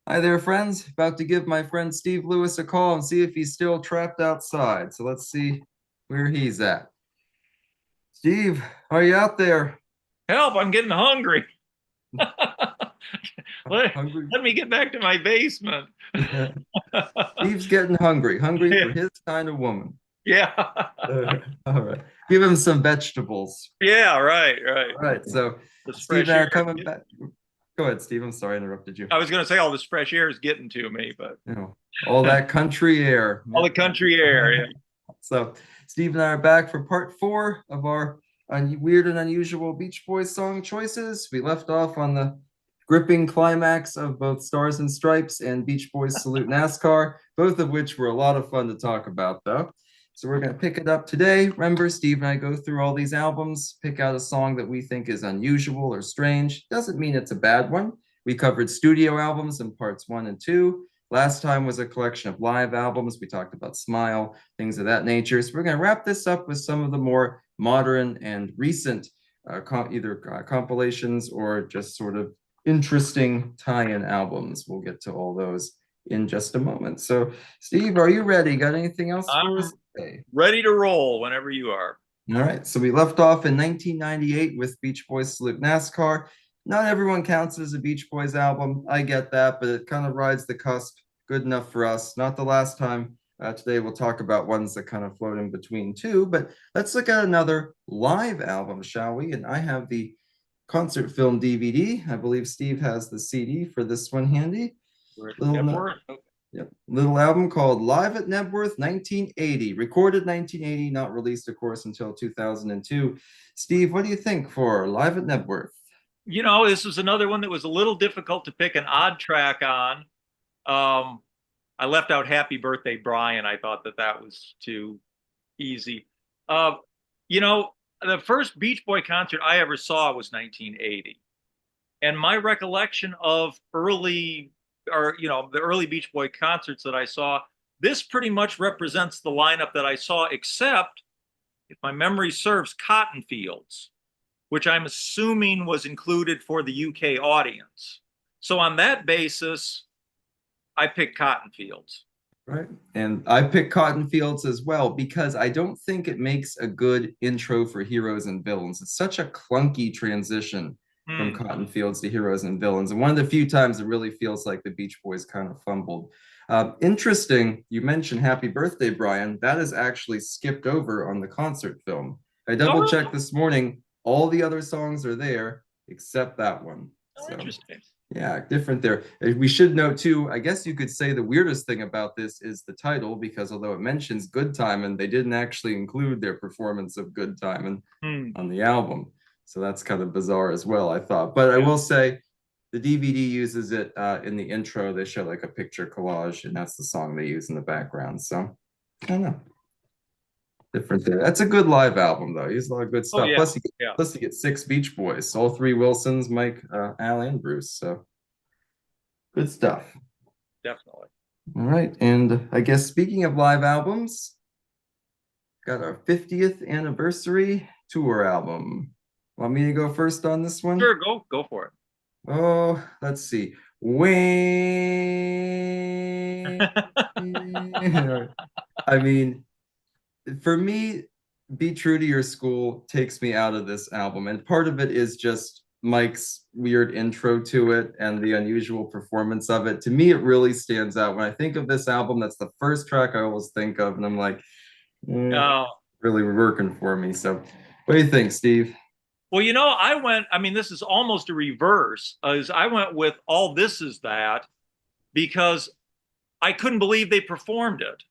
Hi there, friends. About to give my friend Steve Lewis a call and see if he's still trapped outside. So let's see where he's at. Steve, are you out there? Help, I'm getting hungry. let, Hungry? let me get back to my basement. Steve's getting hungry, hungry for his kind of woman. Yeah. All right. Give him some vegetables. Yeah, right, right. All right. So This Steve and fresh I air. are coming back. Go ahead, Steve. I'm sorry I interrupted you. I was going to say all this fresh air is getting to me, but You know, all that country air. all the country air. Yeah. So Steve and I are back for part four of our weird and unusual Beach Boys song choices. We left off on the gripping climax of both Stars and Stripes and Beach Boys Salute NASCAR, both of which were a lot of fun to talk about, though. So we're going to pick it up today. Remember, Steve and I go through all these albums, pick out a song that we think is unusual or strange. Doesn't mean it's a bad one. We covered studio albums in parts one and two. Last time was a collection of live albums. We talked about Smile, things of that nature. So we're going to wrap this up with some of the more modern and recent either compilations or just sort of interesting tie-in albums. We'll get to all those in just a moment. So, Steve, are you ready? Got anything else for I'm us today? ready to roll whenever you are. All right. So we left off in 1998 with Beach Boys Salute NASCAR. Not everyone counts it as a Beach Boys album. I get that, but it kind of rides the cusp. Good enough for us. Not the last time. Today we'll talk about ones that kind of float in between two, but let's look at another live album, shall we? And I have the concert film DVD. I believe Steve has the CD for this one handy. We're at Little Knebworth. Okay. Yep. Little album called Live at Knebworth 1980. Recorded 1980, not released, of course, until 2002. Steve, what do you think for Live at Knebworth? This was another one that was a little difficult to pick an odd track on. Um, I left out Happy Birthday, Brian. I thought that was too easy. Uh, you know, the first Beach Boy concert I ever saw was 1980. And my recollection of the early Beach Boy concerts that I saw, this pretty much represents the lineup that I saw, except if my memory serves, Cotton Fields, which I'm assuming was included for the UK audience. So on that basis, I picked Cotton Fields. Right. And I picked Cotton Fields as well because I don't think it makes a good intro for heroes and villains. It's such a clunky transition from Hmm. Cotton Fields to heroes and villains. And one of the few times it really feels like the Beach Boys kind of fumbled. Interesting, you mentioned Happy Birthday, Brian. That is actually skipped over on the concert film. I Oh, double really? checked this morning. All the other songs are there except that one. Oh, So interesting. yeah, different there. We should note too, I guess you could say the weirdest thing about this is the title, because although it mentions Good Time, and they didn't actually include their performance of Good Time Hmm. on the album. So that's kind of bizarre as well, I thought. But I Yeah. will say the DVD uses it in the intro. They show like a picture collage, and that's the song they use in the background. So I don't know. Different there. That's a good live album, though. He's a lot of good Oh, stuff. yeah. Yeah, Plus you get six Beach Boys, all three Wilsons, Mike, Al, and Bruce. So good stuff. definitely. All right. And I guess speaking of live albums, got our 50th anniversary tour album. Want me to go first on this one? Sure, go for Oh, let's see. Wayne. it. I mean, for me, Be True to Your School takes me out of this album. And part of it is just Mike's weird intro to it and the unusual performance of it. To me, it really stands out. When I think of this album, that's the first track I always think of. And I'm like, Oh, really working for me. So, what do you think, Steve? well, I mean, this is almost a reverse, as I went with All This Is That because I couldn't believe they performed it.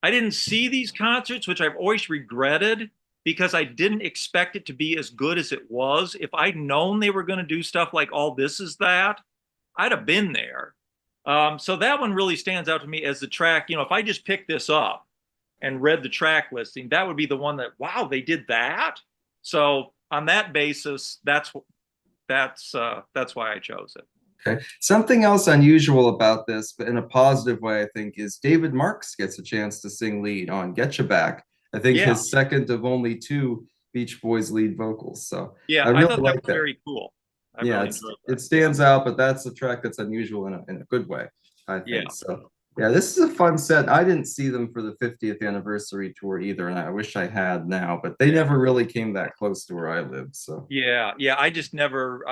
I didn't see these concerts, which I've always regretted because I didn't expect it to be as good as it was. If I'd known they were going to do stuff like All This Is That, I'd have been there. So that one really stands out to me as the track. If I just picked this up and read the track listing, that would be the one that, wow, they did that. So on that basis, that's why I chose it. Okay. Something else unusual about this, but in a positive way, I think, is David Marks gets a chance to sing lead on Get You Back. I think Yeah, his second of only two Beach Boys lead vocals. So yeah, I I really thought that like was that. very cool. I Yeah, really it's enjoyed that. it stands out, but that's a track that's unusual in a good way, I Yeah. think. So yeah, this is a fun set. I didn't see them for the 50th anniversary tour either, and I wish I had now, but they Yeah. never really came that close to where I lived. So Yeah. I just never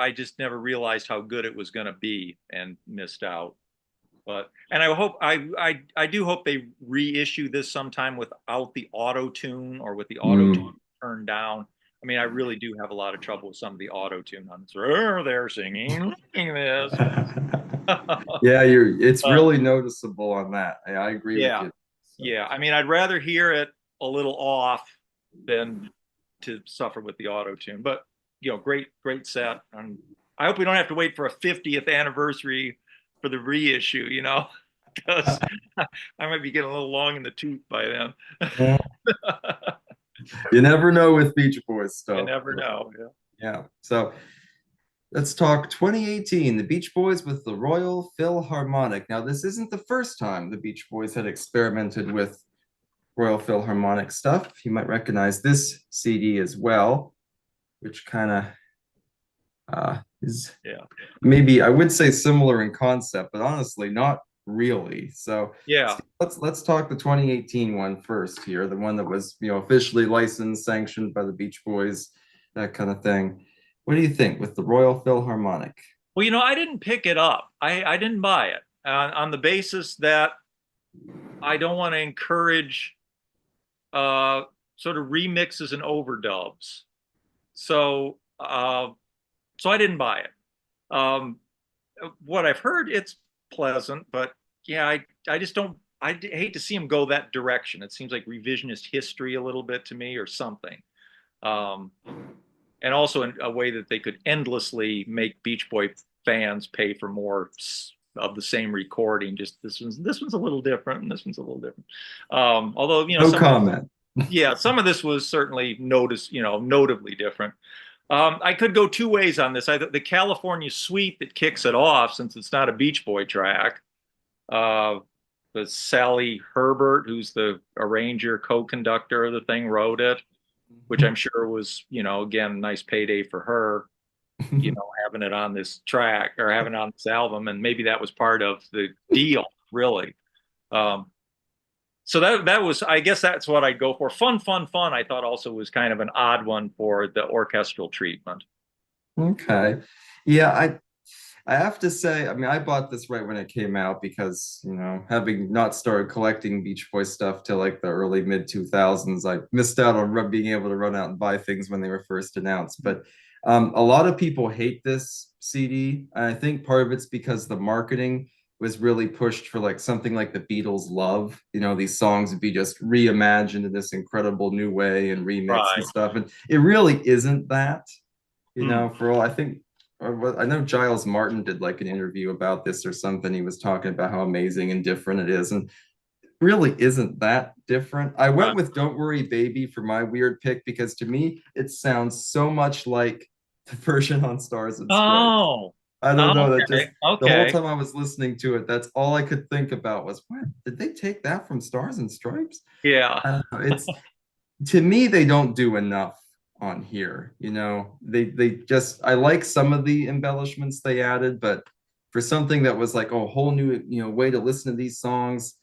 realized how good it was going to be and missed out. But and I do hope they reissue this sometime without the auto tune or with the auto tune mm. turned down. I mean, I really do have a lot of trouble with some of the auto tune on this. Oh, they're singing this. Yeah, it's Uh, really noticeable on that. I agree with yeah, you. So. yeah. I mean, I'd rather hear it a little off than to suffer with the auto tune. But great set. And I hope we don't have to wait for a 50th anniversary for the reissue. Because I might be getting a little long in the tooth by then. You never know with Beach Boys You stuff. never know. Yeah. Yeah. So let's talk 2018, the Beach Boys with the Royal Philharmonic. Now, this isn't the first time the Beach Boys had experimented with Royal Philharmonic stuff. You might recognize this CD as well, which kind of is Yeah. maybe I would say similar in concept, but honestly not really. So Yeah. let's talk the 2018 one first here, the one that was officially licensed, sanctioned by the Beach Boys, that kind of thing. What do you think with the Royal Philharmonic? Well, I didn't pick it up. I didn't buy it on the basis that I don't want to encourage uh, sort of remixes and overdubs. So, so I didn't buy it. What I've heard, it's pleasant, but yeah, I just don't. Hate to see him go that direction. It seems like revisionist history a little bit to me, or something. Um, and also in a way that they could endlessly make Beach Boy fans pay for more of the same recording. Just this one's a little different, and this one's a little different. Although No comment. some of this was certainly notably different. I could go two ways on this. The California Suite that kicks it off, since it's not a Beach Boy track, the Sally Herbert, who's the arranger, co-conductor of the thing, wrote it, which I'm sure was, again, nice payday for her, having it on this track or having it on this album, and maybe that was part of the deal, really. Um, so that was, I guess that's what I'd go for. Fun, fun, fun. I thought also was kind of an odd one for the orchestral treatment. Okay. Yeah, I have to say, I mean, I bought this right when it came out because, having not started collecting Beach Boy stuff till like the early mid 2000s, I missed out on being able to run out and buy things when they were first announced. But a lot of people hate this CD. And I think part of it's because the marketing was really pushed for like something like the Beatles' Love. These songs would be just reimagined in this incredible new way and remixed and Right. stuff. And it really isn't that, Hmm. for all I think I know Giles Martin did like an interview about this or something. He was talking about how amazing and different it is, and it really isn't that different. I went Right. with Don't Worry Baby for my weird pick because to me it sounds so much like the version on Stars and Stripes. Oh, I don't know, that just okay. the whole Okay. time I was listening to it, that's all I could think about was, what did they take that from Stars and Stripes? Yeah. I don't know. It's to me, they don't do enough on here. They just I like some of the embellishments they added, but for something that was like a whole new, way to listen to these songs,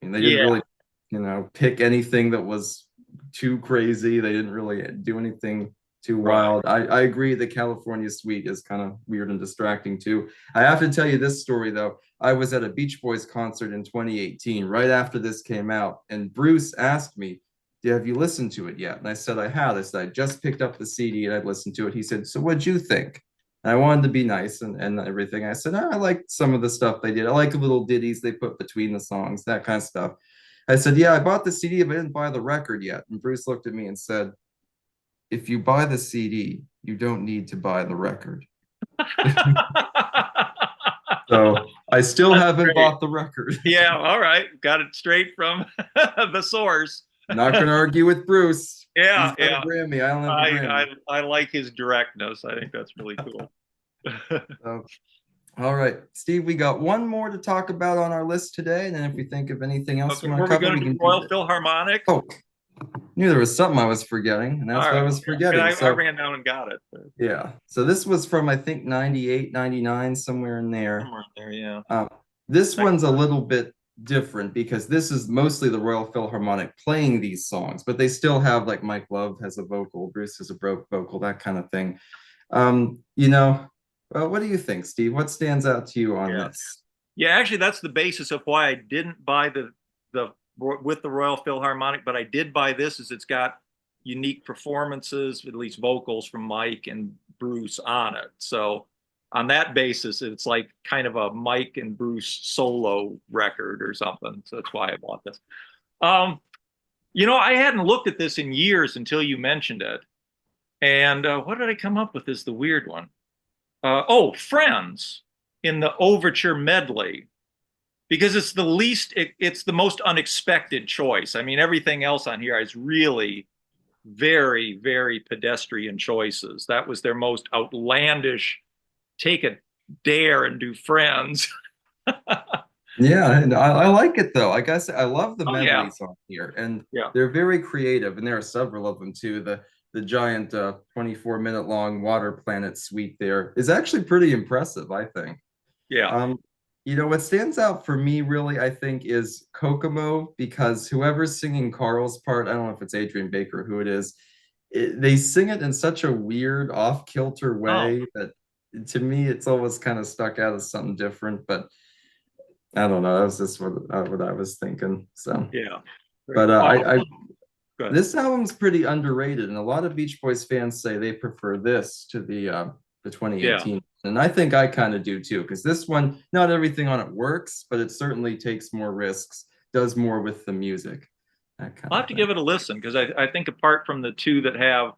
and they didn't Yeah. really, pick anything that was too crazy. They didn't really do anything too Right. wild. I agree the California Suite is kind of weird and distracting too. I have to tell you this story though. I was at a Beach Boys concert in 2018, right after this came out, and Bruce asked me, have you listened to it yet? And I said, I had. I said, I just picked up the CD and I'd listened to it. He said, so what'd you think? And I wanted to be nice and everything. I said, I liked some of the stuff they did. I like the little ditties they put between the songs, that kind of stuff. I said, yeah, I bought the CD, but I didn't buy the record yet. And Bruce looked at me and said, if you buy the CD, you don't need to buy the record. So I still That's haven't great. bought the record. Yeah. All right. Got it straight from the source. Not going to argue with Bruce. He's Yeah. got a Yeah. Grammy. I don't have a I Grammy. I like his directness. I think that's really cool. So, all right, Steve, we got one more to talk about on our list today. And then if we think of anything else Okay. we want Were to we cover, going we to do can do Royal that. Philharmonic? Oh, Knew there was something I was forgetting, and that's All what I right. was Yeah, forgetting. I So ran down and got it. yeah. So this was from I think 98, 99, somewhere in there. Somewhere there, yeah. Um, this I- one's a little bit different because this is mostly the Royal Philharmonic playing these songs, but they still have like Mike Love has a vocal, Bruce has a vocal, that kind of thing. You know, well, what do you think, Steve? What stands out to you on yeah. this? Yeah, actually, that's the basis of why I didn't buy the with the Royal Philharmonic, but I did buy this. Is it's got unique performances, at least vocals from Mike and Bruce on it. So on that basis, it's like kind of a Mike and Bruce solo record or something. So that's why I bought this. Um, I hadn't looked at this in years until you mentioned it. And what did I come up with is the weird one? Friends in the overture medley because it's the it's the most unexpected choice. I mean, everything else on here is really very, very pedestrian choices. That was their most outlandish take a dare and do Friends. Yeah, and I like it though. Like I said, I love the Oh yeah, medleys on here, and yeah, they're very creative, and there are several of them too. The giant 24-minute long Water Planet suite there is actually pretty impressive, I think. yeah. Um, what stands out for me really, I think, is Kokomo, because whoever's singing Carl's part, I don't know if it's Adrian Baker, who it is, they sing it in such a weird, off-kilter Oh way that to me it's always kind of stuck out as something different, but I don't know. That was just what I was thinking. So, yeah. Very but cool. I Good. this album's pretty underrated, and a lot of Beach Boys fans say they prefer this to the Yeah. 2018. And I think I kind of do too, because this one, not everything on it works, but it certainly takes more risks, does more with the music, that kind I'll of have to thing. give it a listen because I think apart from the two that have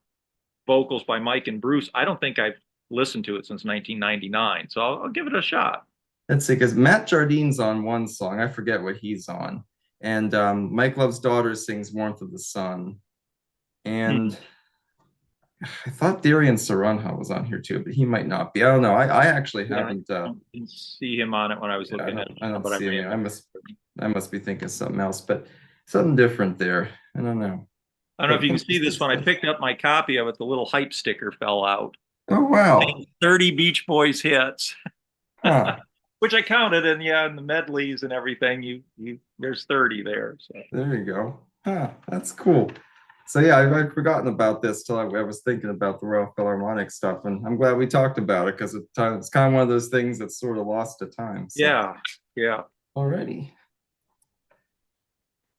vocals by Mike and Bruce, I don't think I've listened to it since 1999. So I'll give it a shot. Let's see, because Matt Jardine's on one song, I forget what he's on, and Mike Love's Daughter sings "Warmth of the Sun," Hmm. and I thought Darian Sarunha was on here too, but he might not be. I don't know. I actually Yeah, haven't. I didn't see him on it when I was Yeah, looking at it, I don't but I see him ran here. down. I must be thinking something else, but something different there. I don't know. I don't know if But you can let me see this see one. I stuff. picked up my copy of it. The little hype sticker fell out. Oh wow. 30 Beach Boys hits, Huh. which I counted, and yeah, and the medleys and everything, you there's 30 there. So There you go. Huh. That's cool. So yeah, I'd forgotten about this till I was thinking about the Royal Philharmonic stuff, and I'm glad we talked about it because it's kind of one of those things that's sort of lost to time. So yeah, yeah. alrighty.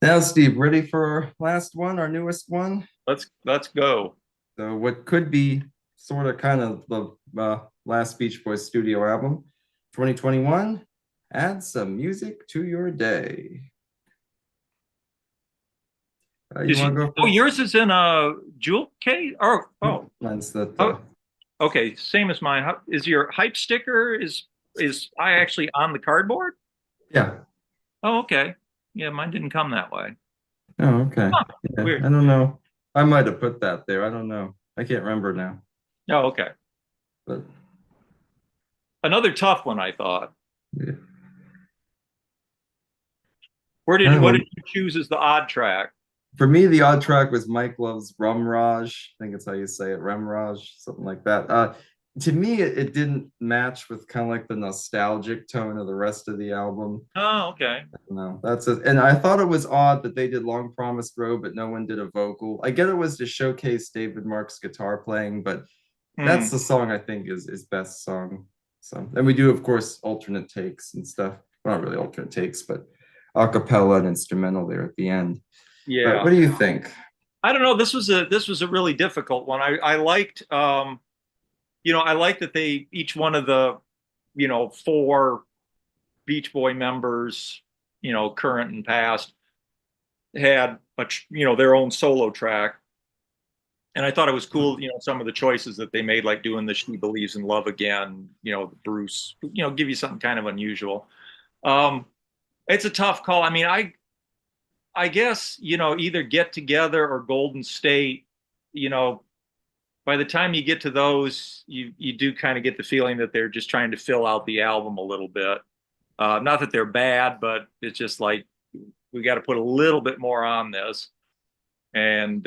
Now, Steve, ready for our last one, our newest one? Let's go. So what could be sort of kind of the last Beach Boys studio album, 2021. Add some music to your day. You Is want to go first? yours is in a jewel case? Mine's that. Oh, okay, same as mine. Is your hype sticker is I actually on the cardboard? Yeah. Oh, okay. Yeah, mine didn't come that way. Oh, okay. Huh, Yeah, weird. I don't know. I might have put that there. I don't know. I can't remember now. Oh, okay. But Another tough one, I thought. yeah. What Oh, did you choose as the odd track? for me, the odd track was Mike Love's Rum Raj. I think it's how you say it, Rum Raj, something like that. To me, it didn't match with kind of like the nostalgic tone of the rest of the album. Oh, okay. No, that's it. And I thought it was odd that they did Long Promised Road, but no one did a vocal. I get it was to showcase David Mark's guitar playing, but Hmm. that's the song I think is best song. So, and we do, of course, alternate takes and stuff. Well, not really alternate takes, but a cappella and instrumental there at the end. But Yeah. what do you think? I don't know. This was a really difficult one. I liked I liked that they each one of the four Beach Boy members, current and past, had their own solo track. And I thought it was cool, some of the choices that they made, like doing the "She Believes in Love Again," Bruce, give you something kind of unusual. Um, it's a tough call. I mean, I guess, either Get Together or Golden State, you know, by the time you get to those, you do kind of get the feeling that they're just trying to fill out the album a little bit. Not that they're bad, but it's just like we got to put a little bit more on this. And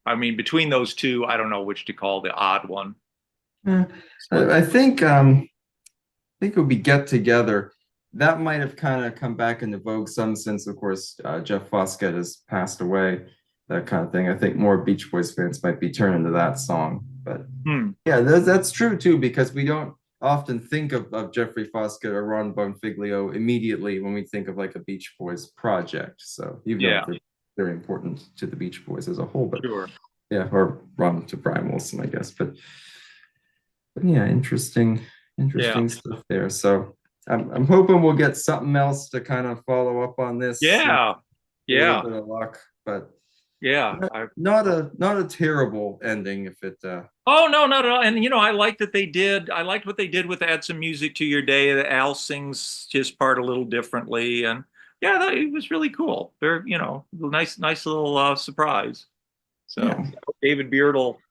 I mean, between those two, I don't know which to call the odd one. Yeah. I think it would be Get Together. That might have kind of come back into vogue some since, of course, Jeff Foskett has passed away, that kind of thing. I think more Beach Boys fans might be turning to that song. But yeah, that's true too, because we don't often think of Jeffrey Foskett or Ron Bonfiglio immediately when we think of like a Beach Boys project. So even though Yeah, they're very important to the Beach Boys as a whole, but sure. yeah, or Ron to Brian Wilson, I guess. But yeah, interesting Yeah. stuff there. So I'm hoping we'll get something else to kind of follow up on this. Yeah. A little Yeah. bit of luck, but Yeah. not a terrible ending if it Oh no, not at all. And you know, I like that they did. I liked what they did with "Add Some Music to Your Day." That Al sings his part a little differently, and yeah, it was really cool. They're nice little surprise. So yeah. David Beard will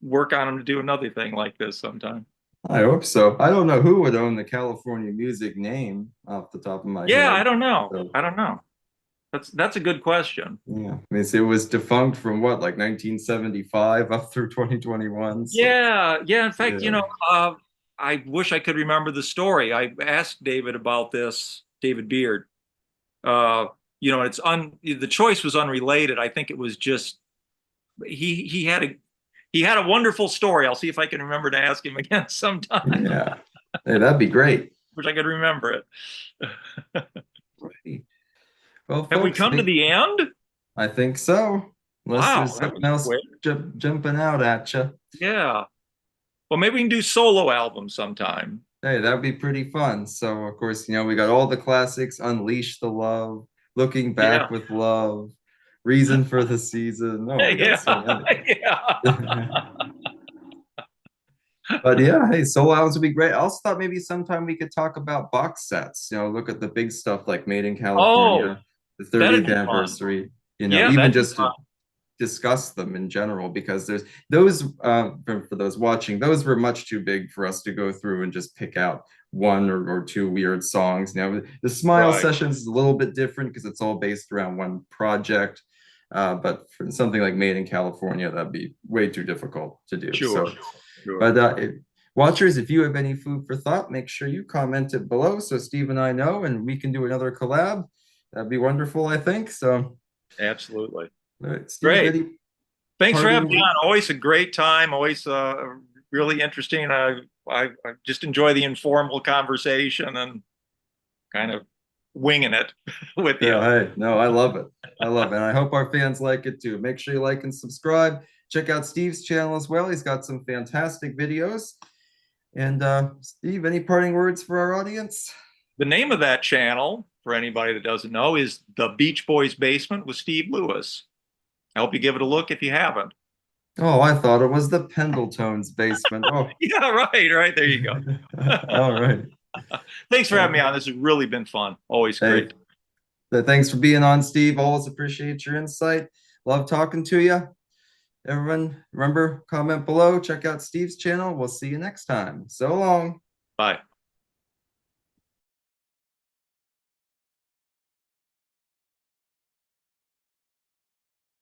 work on him to do another thing like this sometime. I hope so. I don't know who would own the California music name off the top of my Yeah, I head. don't know. So I don't know. That's a good question. yeah, I mean, it was defunct from what, like 1975 up through 2021. So Yeah, yeah. In fact, yeah. I wish I could remember the story. I asked David about this, David Beard. Uh, the choice was unrelated. I think it was just he had a wonderful story. I'll see if I can remember to ask him again sometime. Yeah. Hey, that'd be great. Wish I could remember it. Right. Well, Have we folks, come to the end? I think so. Unless Wow, there's that something was else quick. jumping out at you. Yeah. Well, maybe we can do solo albums sometime. Hey, that'd be pretty fun. So, of course, we got all the classics, Unleash the Love, Looking Yeah. Back with Love, Reason for the Season. Oh, we got Yeah. so many. Yeah. But yeah, hey, solo albums would be great. I also thought maybe sometime we could talk about box sets, look at the big stuff like Made in Oh, California, the that'd 30th be fun. anniversary, Yeah, even that'd be just to fun. discuss them in general, because there's those for those watching, those were much too big for us to go through and just pick out one or two weird songs. Now the Smile Right. sessions is a little bit different because it's all based around one project, but for something like Made in California, that'd be way too difficult to do. Sure. So Sure. but watchers, if you have any food for thought, make sure you comment it below so Steve and I know, and we can do another collab. That'd be wonderful, I think. So Absolutely. all right, Steve, Great. any Thanks for having me parting? on. Always a great time. Always really interesting. I just enjoy the informal conversation and kind of winging it with you. Yeah, hey, no, I love it. I love it. And I hope our fans like it too. Make sure you like and subscribe. Check out Steve's channel as well. He's got some fantastic videos. And Steve, any parting words for our audience? The name of that channel, for anybody that doesn't know, is The Beach Boys Basement with Steve Lewis. I hope you give it a look if you haven't. Oh, I thought it was the Pendletones basement. Oh, Yeah, right. There you go. all right. Thanks for having me on. This has really been fun. Always great. Thanks for being on, Steve. Always appreciate your insight. Love talking to you. Everyone, remember, comment below. Check out Steve's channel. We'll see you next time. So long. Bye.